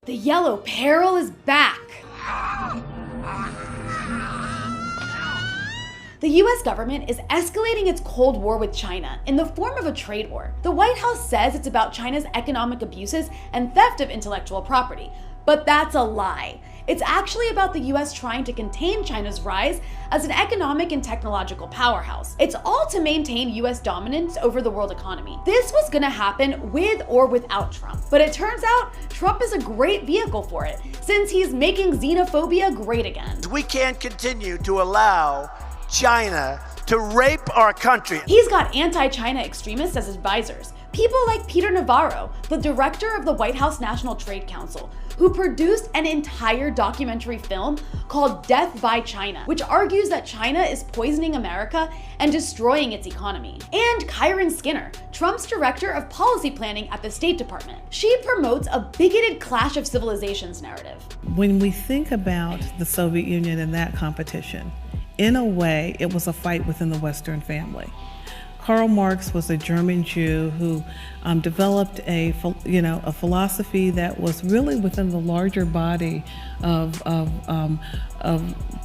The yellow peril is back. The US government is escalating its Cold War with China in the form of a trade war. The White House says it's about China's economic abuses and theft of intellectual property, but that's a lie. It's actually about the US trying to contain China's rise as an economic and technological powerhouse. It's all to maintain US dominance over the world economy. This was gonna happen with or without Trump, but it turns out Trump is a great vehicle for it, since he's making xenophobia great again. We can't continue to allow China to rape our country. He's got anti-China extremists as advisors. People like Peter Navarro, the director of the White House National Trade Council, who produced an entire documentary film called Death by China, which argues that China is poisoning America and destroying its economy. And Kyron Skinner, Trump's director of policy planning at the State Department. She promotes a bigoted clash of civilizations narrative. When we think about the Soviet Union and that competition, in a way, it was a fight within the Western family. Karl Marx was a German Jew who developed a philosophy that was really within the larger body of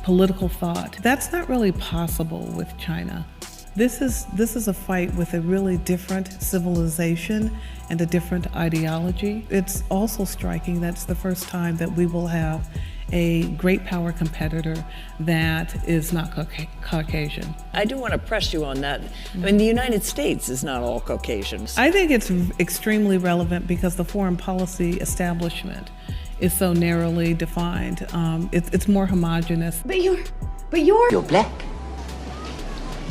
political thought. That's not really possible with China. This is a fight with a really different civilization and a different ideology. It's also striking that's the first time that we will have a great power competitor that is not Caucasian. I do want to press you on that. I mean, the United States is not all Caucasians. I think it's extremely relevant because the foreign policy establishment is so narrowly defined. It's more homogenous. But you're black.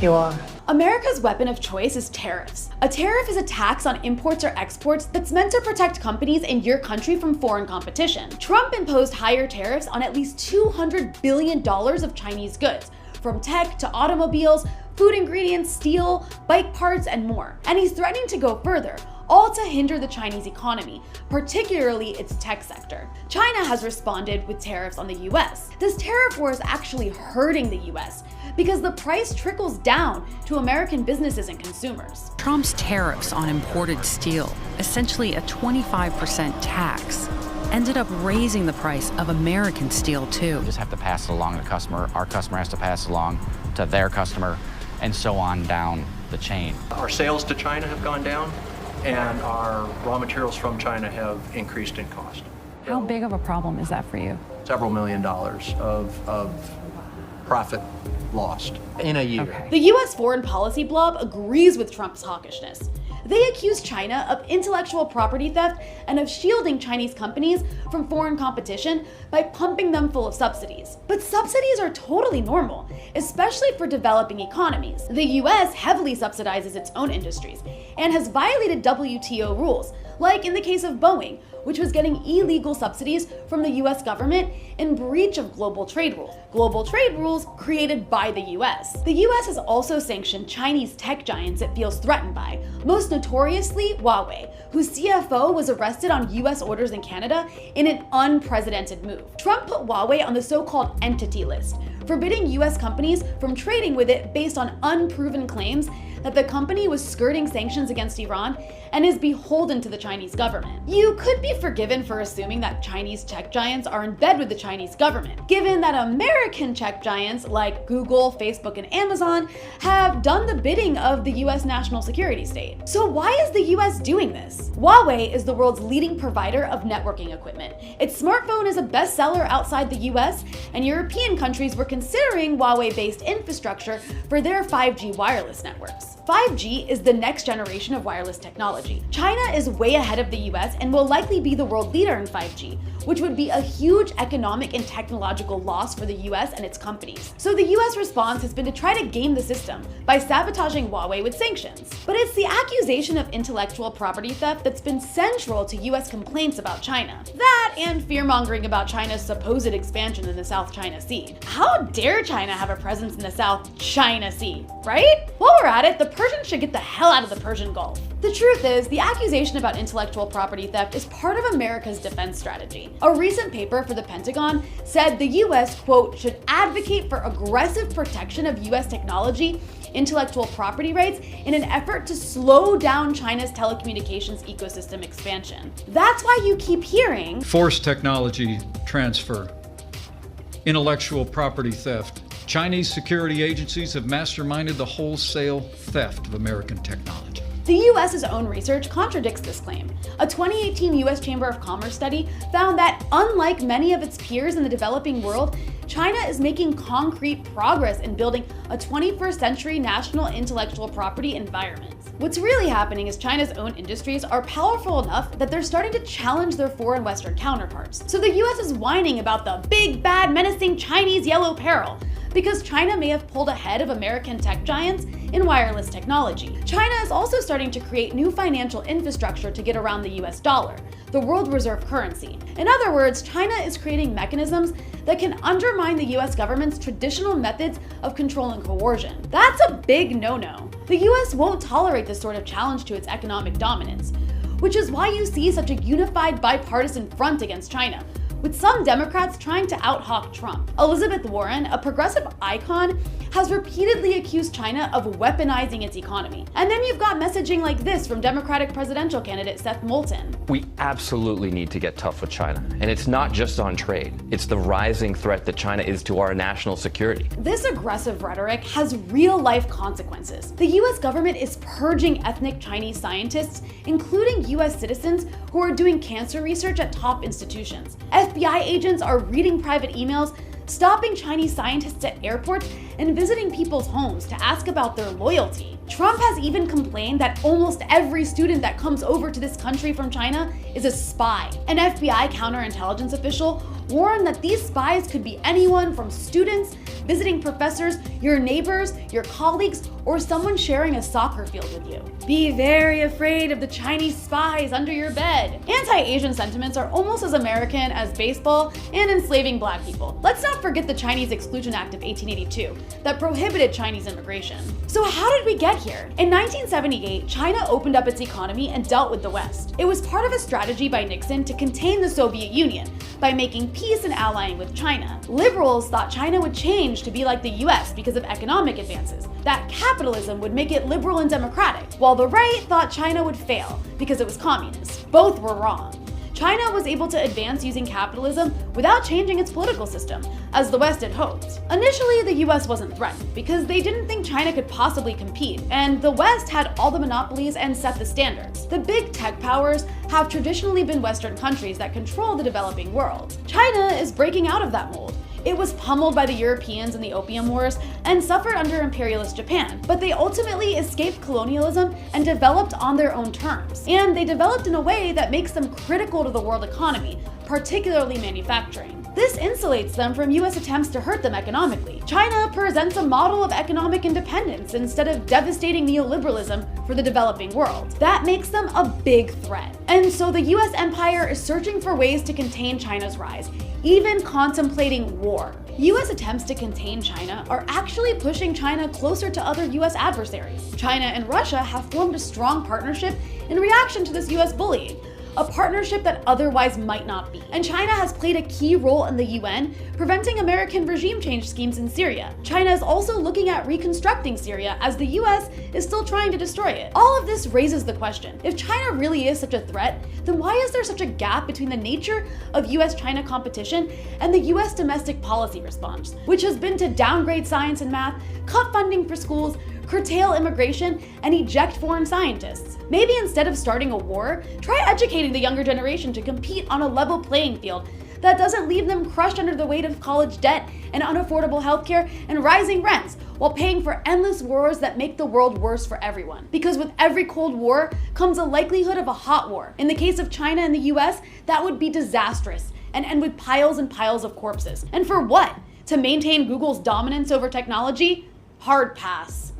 You are. America's weapon of choice is tariffs. A tariff is a tax on imports or exports that's meant to protect companies in your country from foreign competition. Trump imposed higher tariffs on at least $200 billion of Chinese goods, from tech to automobiles, food ingredients, steel, bike parts, and more. And he's threatening to go further, all to hinder the Chinese economy, particularly its tech sector. China has responded with tariffs on the US. This tariff war is actually hurting the US because the price trickles down to American businesses and consumers. Trump's tariffs on imported steel, essentially a 25% tax, ended up raising the price of American steel too. We just have to pass it along to the customer. Our customer has to pass it along to their customer, and so on down the chain. Our sales to China have gone down, and our raw materials from China have increased in cost. How big of a problem is that for you? Several $1 million of profit lost in a year. Okay. The US foreign policy blob agrees with Trump's hawkishness. They accuse China of intellectual property theft and of shielding Chinese companies from foreign competition by pumping them full of subsidies. But subsidies are totally normal, especially for developing economies. The US heavily subsidizes its own industries and has violated WTO rules, like in the case of Boeing, which was getting illegal subsidies from the US government in breach of global trade rules. Global trade rules created by the US. The US has also sanctioned Chinese tech giants it feels threatened by, most notoriously Huawei, whose CFO was arrested on US orders in Canada in an unprecedented move. Trump put Huawei on the so-called entity list, forbidding US companies from trading with it based on unproven claims that the company was skirting sanctions against Iran and is beholden to the Chinese government. You could be forgiven for assuming that Chinese tech giants are in bed with the Chinese government, given that American tech giants like Google, Facebook, and Amazon have done the bidding of the US national security state. So why is the US doing this? Huawei is the world's leading provider of networking equipment. Its smartphone is a bestseller outside the US, and European countries were considering Huawei-based infrastructure for their 5G wireless networks. 5G is the next generation of wireless technology. China is way ahead of the US and will likely be the world leader in 5G, which would be a huge economic and technological loss for the US and its companies. So the US response has been to try to game the system by sabotaging Huawei with sanctions. But it's the accusation of intellectual property theft that's been central to US complaints about China. That and fear-mongering about China's supposed expansion in the South China Sea. How dare China have a presence in the South China Sea, right? While we're at it, the Persians should get the hell out of the Persian Gulf. The truth is, the accusation about intellectual property theft is part of America's defense strategy. A recent paper for the Pentagon said the US, quote, should advocate for aggressive protection of US technology, intellectual property rights in an effort to slow down China's telecommunications ecosystem expansion. That's why you keep hearing forced technology transfer, intellectual property theft. Chinese security agencies have masterminded the wholesale theft of American technology. The US's own research contradicts this claim. A 2018 US Chamber of Commerce study found that, unlike many of its peers in the developing world, China is making concrete progress in building a 21st century national intellectual property environment. What's really happening is China's own industries are powerful enough that they're starting to challenge their foreign Western counterparts. So the US is whining about the big, bad, menacing Chinese yellow peril, because China may have pulled ahead of American tech giants in wireless technology. China is also starting to create new financial infrastructure to get around the US dollar, the world reserve currency. In other words, China is creating mechanisms that can undermine the US government's traditional methods of control and coercion. That's a big no-no. The US won't tolerate this sort of challenge to its economic dominance, which is why you see such a unified bipartisan front against China, with some Democrats trying to out-hawk Trump. Elizabeth Warren, a progressive icon, has repeatedly accused China of weaponizing its economy. And then you've got messaging like this from Democratic presidential candidate Seth Moulton. We absolutely need to get tough with China. And it's not just on trade. It's the rising threat that China is to our national security. This aggressive rhetoric has real-life consequences. The US government is purging ethnic Chinese scientists, including US citizens who are doing cancer research at top institutions. FBI agents are reading private emails, stopping Chinese scientists at airports, and visiting people's homes to ask about their loyalty. Trump has even complained that almost every student that comes over to this country from China is a spy. An FBI counterintelligence official warned that these spies could be anyone from students, visiting professors, your neighbors, your colleagues, or someone sharing a soccer field with you. Be very afraid of the Chinese spies under your bed. Anti-Asian sentiments are almost as American as baseball and enslaving black people. Let's not forget the Chinese Exclusion Act of 1882 that prohibited Chinese immigration. So how did we get here? In 1978, China opened up its economy and dealt with the West. It was part of a strategy by Nixon to contain the Soviet Union by making peace and allying with China. Liberals thought China would change to be like the US because of economic advances, that capitalism would make it liberal and democratic, while the right thought China would fail because it was communist. Both were wrong. China was able to advance using capitalism without changing its political system, as the West had hoped. Initially, the US wasn't threatened because they didn't think China could possibly compete, and the West had all the monopolies and set the standards. The big tech powers have traditionally been Western countries that control the developing world. China is breaking out of that mold. It was pummeled by the Europeans in the Opium Wars and suffered under imperialist Japan, but they ultimately escaped colonialism and developed on their own terms. And they developed in a way that makes them critical to the world economy, particularly manufacturing. This insulates them from US attempts to hurt them economically. China presents a model of economic independence instead of devastating neoliberalism for the developing world. That makes them a big threat. And so the US empire is searching for ways to contain China's rise, even contemplating war. US attempts to contain China are actually pushing China closer to other US adversaries. China and Russia have formed a strong partnership in reaction to this US bullying, a partnership that otherwise might not be. And China has played a key role in the UN, preventing American regime change schemes in Syria. China is also looking at reconstructing Syria as the US is still trying to destroy it. All of this raises the question, if China really is such a threat, then why is there such a gap between the nature of US-China competition and the US domestic policy response, which has been to downgrade science and math, cut funding for schools, curtail immigration, and eject foreign scientists? Maybe instead of starting a war, try educating the younger generation to compete on a level playing field that doesn't leave them crushed under the weight of college debt and unaffordable healthcare and rising rents, while paying for endless wars that make the world worse for everyone. Because with every Cold War comes a likelihood of a hot war. In the case of China and the US, that would be disastrous and end with piles and piles of corpses. And for what? To maintain Google's dominance over technology? Hard pass.